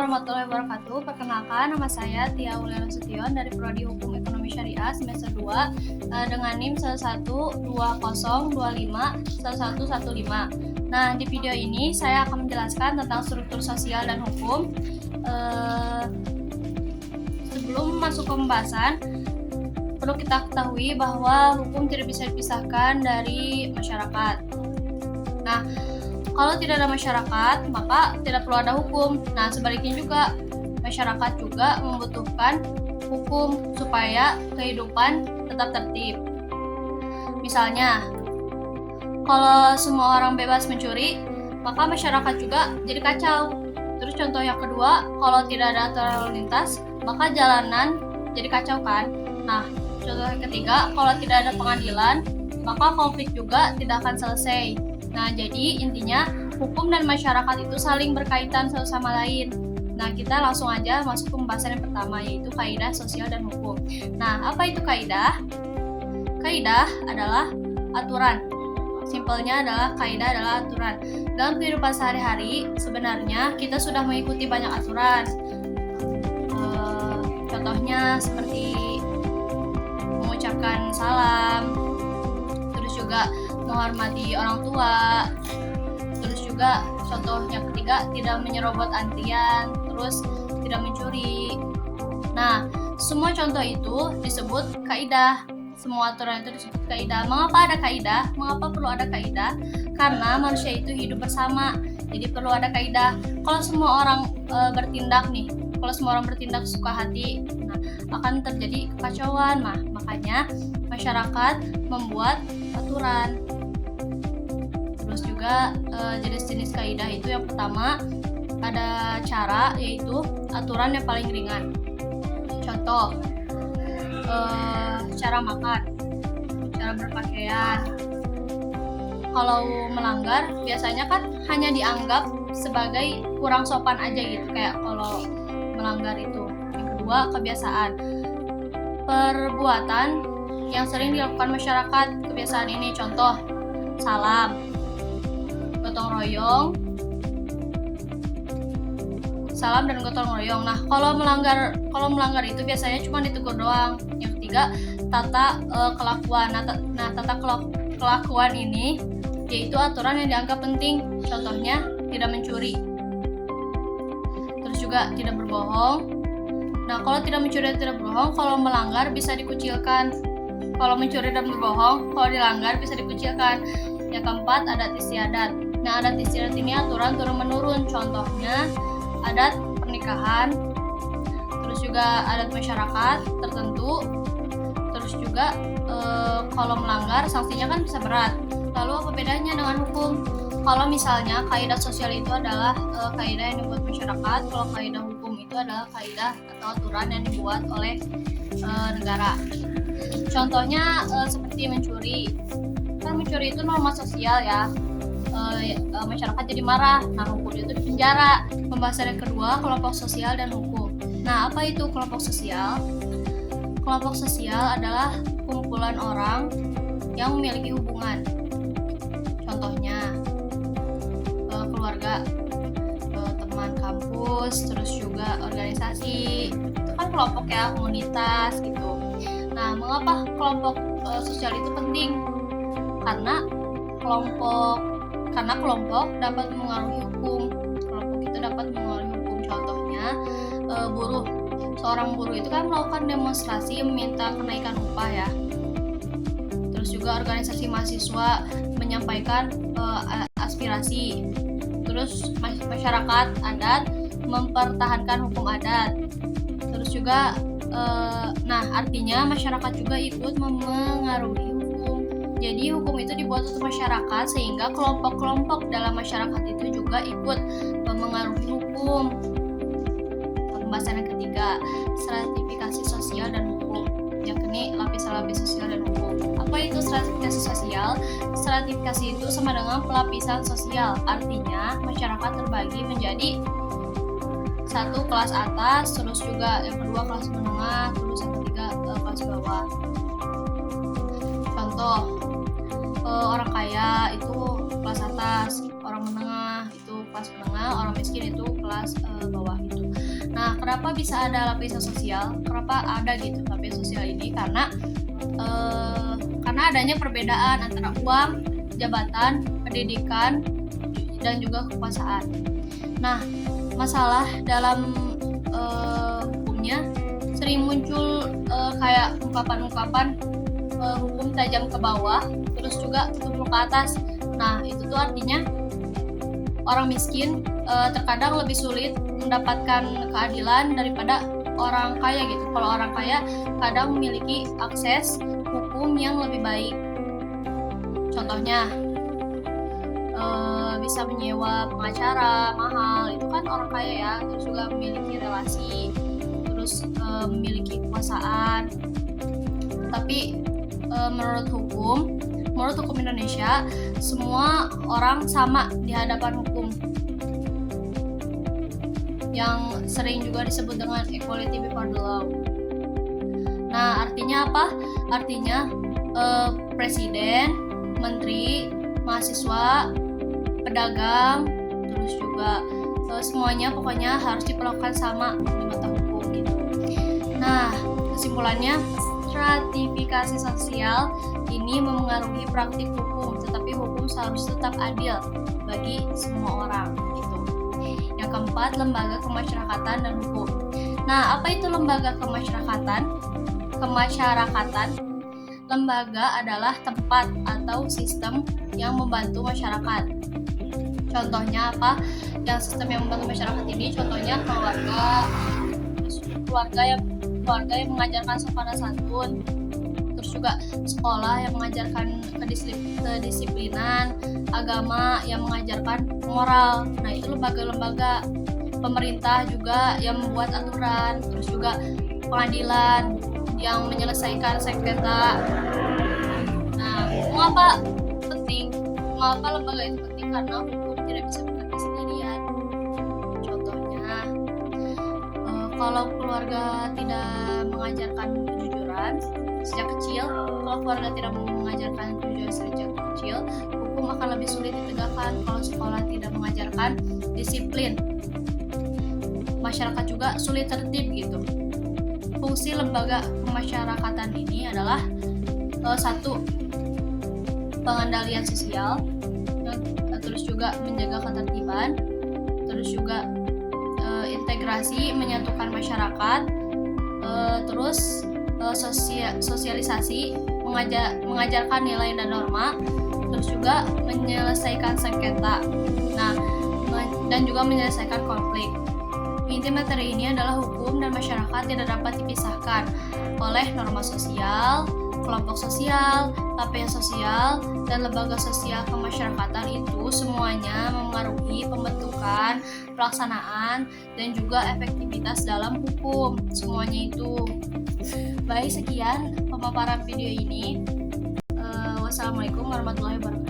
warahmatullahi wabarakatuh. Perkenalkan, nama saya Tia Aulia Nasution dari Prodi Hukum Ekonomi Syariah semester 2 dengan NIM 1120251115. Nah, di video ini saya akan menjelaskan tentang struktur sosial dan hukum. Sebelum masuk ke pembahasan, perlu kita ketahui bahwa hukum tidak bisa dipisahkan dari masyarakat. Nah, kalau tidak ada masyarakat, maka tidak perlu ada hukum. Nah, sebaliknya juga, masyarakat juga membutuhkan hukum supaya kehidupan tetap tertib. Misalnya, kalau semua orang bebas mencuri, maka masyarakat juga jadi kacau. Terus contoh yang kedua, kalau tidak ada aturan lalu lintas, maka jalanan jadi kacau kan? Nah, contoh yang ketiga, kalau tidak ada pengadilan, maka konflik juga tidak akan selesai. Nah, jadi intinya hukum dan masyarakat itu saling berkaitan satu sama lain. Nah, kita langsung aja masuk ke pembahasan yang pertama, yaitu kaidah sosial dan hukum. Nah, apa itu kaidah? Kaidah adalah aturan. Simpelnya adalah kaidah adalah aturan. Dalam kehidupan sehari-hari, sebenarnya kita sudah mengikuti banyak aturan. Contohnya seperti mengucapkan salam, terus juga menghormati orang tua, terus juga contoh yang ketiga tidak menyerobot antrian, terus tidak mencuri. Nah, semua contoh itu disebut kaidah. Semua aturan itu disebut kaidah. Mengapa ada kaidah? Mengapa perlu ada kaidah? Karena manusia itu hidup bersama, jadi perlu ada kaidah. Kalau semua orang bertindak suka hati, nah, akan terjadi kekacauan. Nah, makanya masyarakat membuat aturan. Terus juga jenis-jenis kaidah itu yang pertama ada cara, yaitu aturan yang paling ringan. Contoh, cara makan, cara berpakaian. Kalau melanggar biasanya kan hanya dianggap sebagai kurang sopan aja gitu, kayak kalau melanggar itu. Yang kedua, kebiasaan. Perbuatan yang sering dilakukan masyarakat, kebiasaan ini contoh salam, gotong royong, salam dan gotong royong. Nah, kalau melanggar itu biasanya cuma ditegur doang. Yang ketiga, tata kelakuan. Nah, tata kelakuan ini yaitu aturan yang dianggap penting. Contohnya tidak mencuri. Terus juga tidak berbohong. Nah, kalau tidak mencuri dan tidak berbohong, kalau melanggar bisa dikucilkan. Kalau mencuri dan berbohong, kalau dilanggar bisa dikucilkan. Yang keempat, adat istiadat. Nah, adat istiadat ini aturan turun-menurun. Contohnya, adat pernikahan, terus juga adat masyarakat tertentu. Terus juga kalau melanggar, sanksinya kan bisa berat. Lalu apa bedanya dengan hukum? Kalau misalnya kaidah sosial itu adalah kaidah yang dibuat masyarakat, kalau kaidah hukum itu adalah kaidah atau aturan yang dibuat oleh negara. Contohnya seperti mencuri. Kan mencuri itu norma sosial ya. Masyarakat jadi marah. Nah, hukum itu dipenjara. Pembahasan yang kedua, kelompok sosial dan hukum. Nah, apa itu kelompok sosial? Kelompok sosial adalah kumpulan orang yang memiliki hubungan. Contohnya keluarga, teman kampus, terus juga organisasi. Itu kan kelompok ya, komunitas gitu. Nah, mengapa kelompok sosial itu penting? Karena kelompok dapat mengaruhi hukum. Kelompok itu dapat mengaruhi hukum. Contohnya buruh. Seorang buruh itu kan melakukan demonstrasi meminta kenaikan upah ya. Terus juga organisasi mahasiswa menyampaikan aspirasi. Terus masyarakat adat mempertahankan hukum adat. Terus juga artinya masyarakat juga ikut memengaruhi hukum. Jadi hukum itu dibuat untuk masyarakat sehingga kelompok-kelompok dalam masyarakat itu juga ikut memengaruhi hukum. Pembahasan yang ketiga, stratifikasi sosial dan hukum, yakni lapis-lapis sosial dan hukum. Apa itu stratifikasi sosial? Stratifikasi itu sama dengan pelapisan sosial. Artinya masyarakat terbagi menjadi satu kelas atas, terus juga yang kedua kelas menengah, terus yang ketiga kelas bawah. Contoh, orang kaya itu kelas atas, orang menengah itu kelas menengah, orang miskin itu kelas bawah gitu. kenapa bisa ada lapisan sosial? Kenapa ada gitu lapisan sosial ini? Karena adanya perbedaan antara uang, jabatan, pendidikan, dan juga kekuasaan. Nah, masalah dalam hukumnya sering muncul kayak ungkapan-ungkapan hukum tajam ke bawah, terus juga tumpul ke atas. Nah, itu tuh artinya orang miskin terkadang lebih sulit mendapatkan keadilan daripada orang kaya gitu. Kalau orang kaya kadang memiliki akses hukum yang lebih baik. Contohnya bisa menyewa pengacara mahal, itu kan orang kaya ya. Terus juga memiliki relasi, terus memiliki kekuasaan. Tapi menurut hukum Indonesia, semua orang sama di hadapan hukum, yang sering juga disebut dengan equality before the law. Nah, artinya apa? Artinya presiden, menteri, mahasiswa, pedagang, terus juga semuanya pokoknya harus diperlakukan sama di mata hukum gitu. Nah, kesimpulannya, stratifikasi sosial ini memengaruhi praktik hukum, tetapi hukum seharusnya tetap adil bagi semua orang gitu. Yang keempat, lembaga kemasyarakatan dan hukum. Nah, apa itu lembaga kemasyarakatan? Lembaga adalah tempat atau sistem yang membantu masyarakat. Contohnya apa? Yang sistem yang membantu masyarakat ini contohnya keluarga yang mengajarkan sopan dan santun, terus juga sekolah yang mengajarkan kedisiplinan, agama yang mengajarkan moral. Nah, itu lembaga-lembaga. Pemerintah juga yang membuat aturan, terus juga pengadilan yang menyelesaikan sengketa. Nah, mengapa lembaga itu penting? Karena hukum tidak bisa bekerja sendirian. Contohnya, kalau keluarga tidak mengajarkan kejujuran sejak kecil, hukum akan lebih sulit ditegakkan. Kalau sekolah tidak mengajarkan disiplin, masyarakat juga sulit tertib gitu. Fungsi lembaga kemasyarakatan ini adalah satu, pengendalian sosial, terus juga menjaga ketertiban, terus juga integrasi, menyatukan masyarakat, terus sosialisasi, mengajarkan nilai dan norma, terus juga menyelesaikan sengketa, dan juga menyelesaikan konflik. Inti materi ini adalah hukum dan masyarakat tidak dapat dipisahkan oleh norma sosial, kelompok sosial, lapisan sosial, dan lembaga sosial kemasyarakatan. Itu semuanya memengaruhi pembentukan, pelaksanaan, dan juga efektivitas dalam hukum. Semuanya itu. Baik, sekian pemaparan video ini. Wassalamualaikum warahmatullahi wabarakatuh.